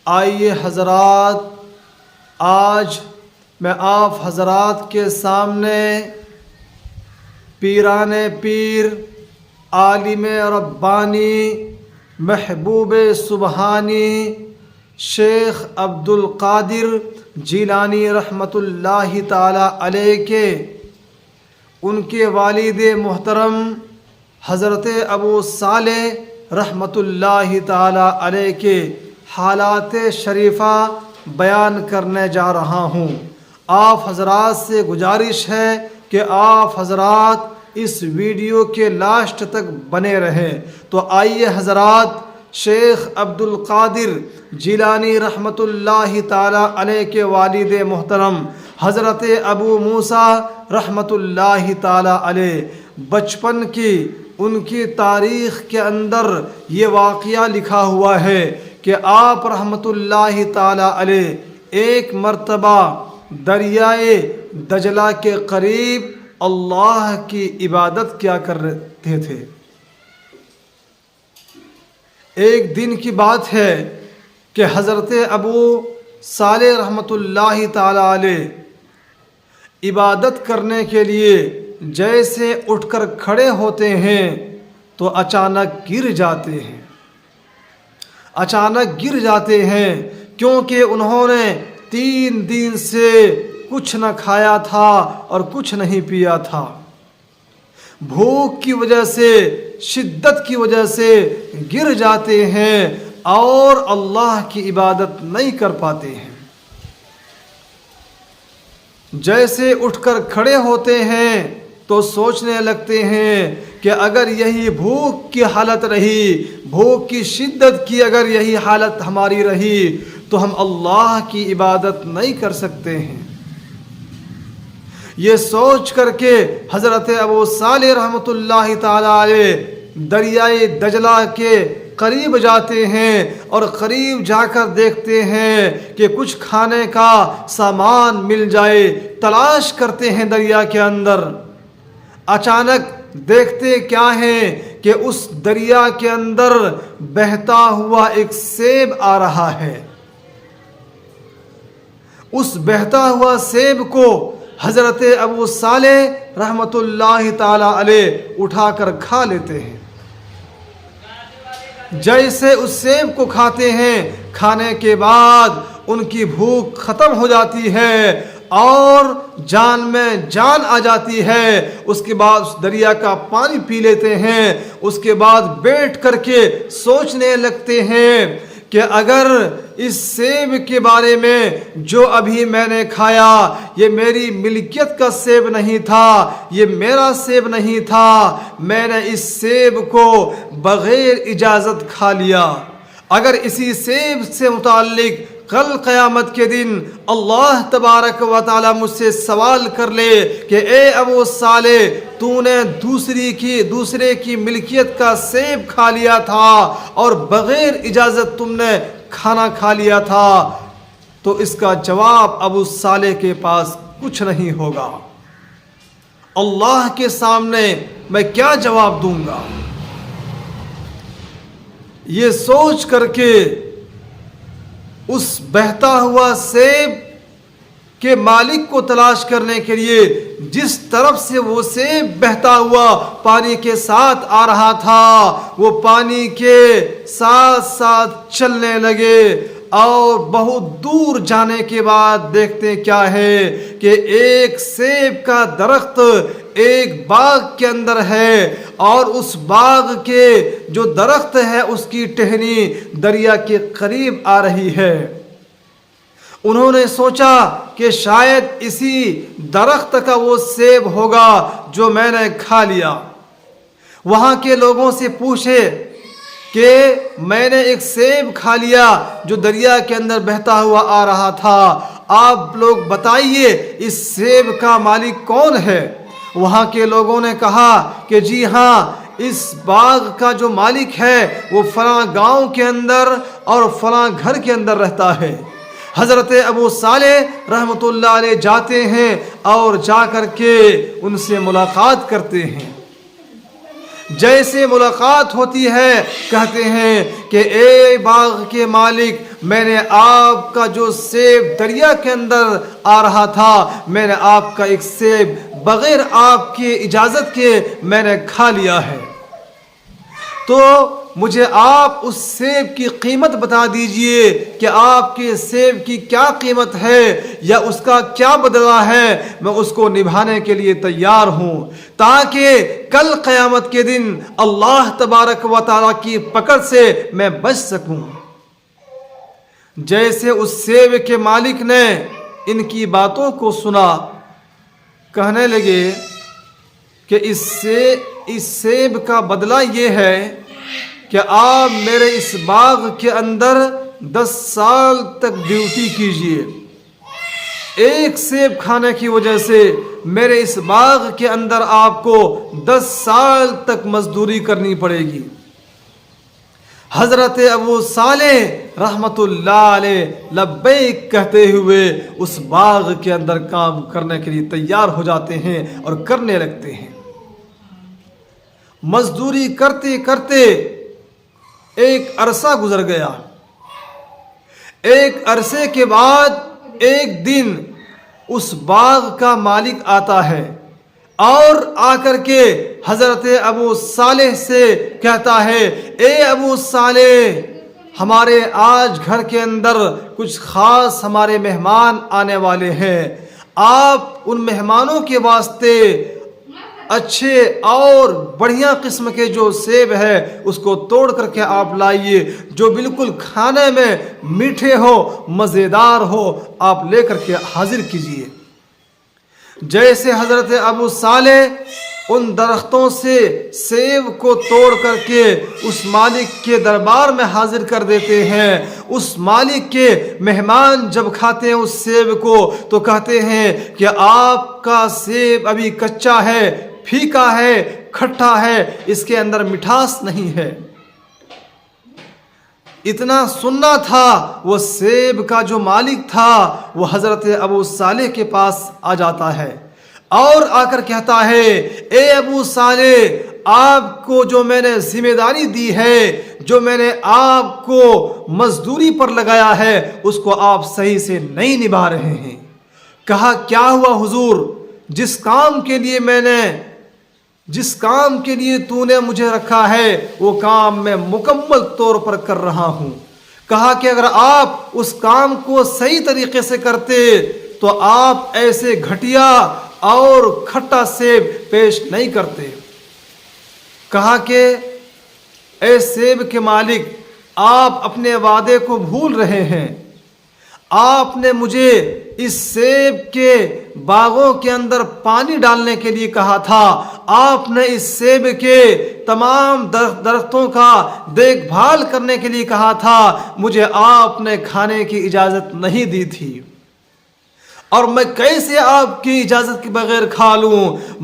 آئیے حضرات، آج میں آپ حضرات کے سامنے پیران پیر، عالم ربانی، محبوب سبحانی شیخ عبد القادر جیلانی رحمۃ اللہ تعالی علیہ کے ان کے والد محترم حضرت ابو صالح رحمۃ اللہ تعالی علیہ کے حالات شریفہ بیان کرنے جا رہا ہوں۔ آپ حضرات سے گزارش ہے کہ آپ حضرات اس ویڈیو کے لاسٹ تک بنے رہیں۔ تو آئیے حضرات، شیخ عبد القادر جیلانی رحمۃ اللہ تعالی علیہ کے والد محترم حضرت ابو موسیٰ رحمۃ اللہ تعالی علیہ بچپن کی ان کی تاریخ کے اندر یہ واقعہ لکھا ہوا ہے کہ آپ رحمۃ اللہ تعالی علیہ ایک مرتبہ دریائے دجلہ کے قریب اللہ کی عبادت کیا کرتے تھے۔ ایک دن کی بات ہے کہ حضرت ابو صالح رحمۃ اللہ تعالی علیہ عبادت کرنے کے لیے جیسے اٹھ کر کھڑے ہوتے ہیں تو اچانک گر جاتے ہیں کیونکہ انہوں نے 3 دن سے کچھ نہ کھایا تھا اور کچھ نہیں پیا تھا۔ بھوک کی وجہ سے، شدت کی وجہ سے گر جاتے ہیں اور اللہ کی عبادت نہیں کر پاتے ہیں۔ جیسے اٹھ کر کھڑے ہوتے ہیں تو سوچنے لگتے ہیں کہ اگر یہی بھوک کی حالت رہی، بھوک کی شدت کی اگر یہی حالت ہماری رہی تو ہم اللہ کی عبادت نہیں کر سکتے ہیں۔ یہ سوچ کر کے حضرت ابو صالح رحمۃ اللہ تعالی علیہ دریائے دجلہ کے قریب جاتے ہیں اور قریب جا کر دیکھتے ہیں کہ کچھ کھانے کا سامان مل جائے، تلاش کرتے ہیں دریا کے اندر۔ اچانک دیکھتے کیا ہے کہ اس دریا کے اندر بہتا ہوا ایک سیب آ رہا ہے۔ اس بہتا ہوا سیب کو حضرت ابو صالح رحمۃ اللہ تعالی علیہ اٹھا کر کھا لیتے ہیں۔ جیسے اس سیب کو کھاتے ہیں، کھانے کے بعد ان کی بھوک ختم ہو جاتی ہے اور جان میں جان آ جاتی ہے۔ اس کے بعد اس دریا کا پانی پی لیتے ہیں۔ اس کے بعد بیٹھ کر کے سوچنے لگتے ہیں کہ اگر اس سیب کے بارے میں جو ابھی میں نے کھایا یہ میری ملکیت کا سیب نہیں تھا، یہ میرا سیب نہیں تھا، میں نے اس سیب کو بغیر اجازت کھا لیا۔ اگر اسی سیب سے متعلق کل قیامت کے دن اللہ تبارک و تعالی مجھ سے سوال کر لے کہ اے ابو صالح، تو نے دوسرے کی ملکیت کا سیب کھا لیا تھا اور بغیر اجازت تم نے کھانا کھا لیا تھا، تو اس کا جواب ابو صالح کے پاس کچھ نہیں ہوگا۔ اللہ کے سامنے میں کیا جواب دوں گا؟ یہ سوچ کر کے اس بہتا ہوا سیب کے مالک کو تلاش کرنے کے لیے جس طرف سے وہ سیب بہتا ہوا پانی کے ساتھ آ رہا تھا، وہ پانی کے ساتھ ساتھ چلنے لگے اور بہت دور جانے کے بعد دیکھتے کیا ہے کہ ایک سیب کا درخت ایک باغ کے اندر ہے اور اس باغ کے جو درخت ہے اس کی ٹہنی دریا کے قریب آ رہی ہے۔ انہوں نے سوچا کہ شاید اسی درخت کا وہ سیب ہوگا جو میں نے کھا لیا۔ وہاں کے لوگوں سے پوچھے کہ میں نے ایک سیب کھا لیا جو دریا کے اندر بہتا ہوا آ رہا تھا، آپ لوگ بتائیے اس سیب کا مالک کون ہے؟ وہاں کے لوگوں نے کہا کہ جی ہاں، اس باغ کا جو مالک ہے وہ فلاں گاؤں کے اندر اور فلاں گھر کے اندر رہتا ہے۔ حضرت ابو صالح رحمۃ اللہ علیہ جاتے ہیں اور جا کر کے ان سے ملاقات کرتے ہیں۔ جیسے ملاقات ہوتی ہے کہتے ہیں کہ اے باغ کے مالک، میں نے آپ کا جو سیب دریا کے اندر آ رہا تھا، میں نے آپ کا ایک سیب بغیر آپ کی اجازت کے میں نے کھا لیا ہے، تو مجھے آپ اس سیب کی قیمت بتا دیجئے کہ آپ کے سیب کی کیا قیمت ہے یا اس کا کیا بدلہ ہے، میں اس کو نبھانے کے لیے تیار ہوں، تاکہ کل قیامت کے دن اللہ تبارک و تعالیٰ کی پکڑ سے میں بچ سکوں۔ جیسے اس سیب کے مالک نے ان کی باتوں کو سنا، کہنے لگے کہ اس سیب کا بدلہ یہ ہے کہ آپ میرے اس باغ کے اندر 10 سال تک ڈیوٹی کیجئے، ایک سیب کھانے کی وجہ سے میرے اس باغ کے اندر آپ کو 10 سال تک مزدوری کرنی پڑے گی۔ حضرت ابو صالح رحمت اللہ علیہ لبیک کہتے ہوئے اس باغ کے اندر کام کرنے کے لیے تیار ہو جاتے ہیں اور کرنے لگتے ہیں۔ مزدوری کرتے کرتے ایک عرصہ گزر گیا۔ ایک عرصے کے بعد ایک دن اس باغ کا مالک آتا ہے اور آ کر کے حضرت ابو صالح سے کہتا ہے، اے ابو صالح، ہمارے آج گھر کے اندر کچھ خاص ہمارے مہمان آنے والے ہیں، آپ ان مہمانوں کے واسطے اچھے اور بڑھیا قسم کے جو سیب ہے اس کو توڑ کر کے آپ لائیے، جو بالکل کھانے میں میٹھے ہو، مزیدار ہو، آپ لے کر کے حاضر کیجیے۔ جیسے حضرت ابو صالح ان درختوں سے سیب کو توڑ کر کے اس مالک کے دربار میں حاضر کر دیتے ہیں، اس مالک کے مہمان جب کھاتے ہیں اس سیب کو تو کہتے ہیں کہ آپ کا سیب ابھی کچا ہے، پھیکا ہے، کھٹا ہے، اس کے اندر مٹھاس نہیں ہے۔ اتنا سننا تھا، وہ سیب کا جو مالک تھا وہ حضرت ابو صالح کے پاس آ جاتا ہے اور آ کر کہتا ہے، اے ابو صالح، آپ کو جو میں نے ذمہ داری دی ہے، جو میں نے آپ کو مزدوری پر لگایا ہے، اس کو آپ صحیح سے نہیں نبھا رہے ہیں۔ کہا، کیا ہوا حضور؟ جس کام کے لیے تو نے مجھے رکھا ہے وہ کام میں مکمل طور پر کر رہا ہوں۔ کہا کہ اگر آپ اس کام کو صحیح طریقے سے کرتے تو آپ ایسے گھٹیا اور کھٹا سیب پیش نہیں کرتے۔ کہا کہ اے سیب کے مالک، آپ اپنے وعدے کو بھول رہے ہیں، آپ نے مجھے اس سیب کے باغوں کے اندر پانی ڈالنے کے لیے کہا تھا، آپ نے اس سیب کے تمام درختوں کا دیکھ بھال کرنے کے لیے کہا تھا، مجھے آپ نے کھانے کی اجازت نہیں دی تھی، اور میں کیسے آپ کی اجازت کے بغیر کھا لوں؟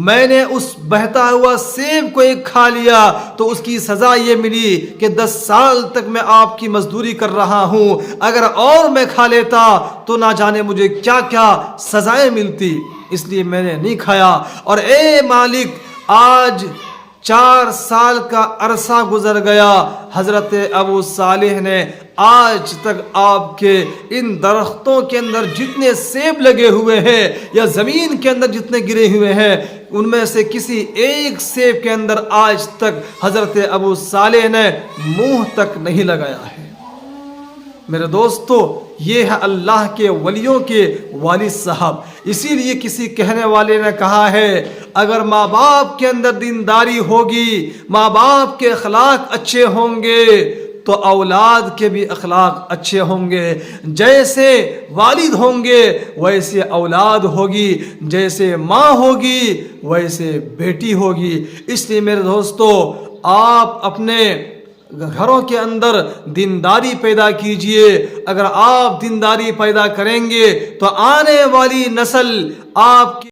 میں نے اس بہتا ہوا سیب کو ایک کھا لیا تو اس کی سزا یہ ملی کہ 10 سال تک میں آپ کی مزدوری کر رہا ہوں، اگر اور میں کھا لیتا تو نہ جانے مجھے کیا کیا سزائیں ملتی، اس لیے میں نے نہیں کھایا۔ اور اے مالک، آج 4 سال کا عرصہ گزر گیا، حضرت ابو صالح نے آج تک آپ کے ان درختوں کے اندر جتنے سیب لگے ہوئے ہیں یا زمین کے اندر جتنے گرے ہوئے ہیں، ان میں سے کسی ایک سیب کے اندر آج تک حضرت ابو صالح نے منہ تک نہیں لگایا ہے۔ میرے دوستو، یہ ہے اللہ کے ولیوں کے والد صاحب۔ اسی لیے کسی کہنے والے نے کہا ہے، اگر ماں باپ کے اندر دینداری ہوگی، ماں باپ کے اخلاق اچھے ہوں گے تو اولاد کے بھی اخلاق اچھے ہوں گے۔ جیسے والد ہوں گے ویسے اولاد ہوگی، جیسے ماں ہوگی ویسے بیٹی ہوگی۔ اس لیے میرے دوستو، آپ اپنے گھروں کے اندر دینداری پیدا کیجئے۔ اگر آپ دینداری پیدا کریں گے تو آنے والی نسل آپ کی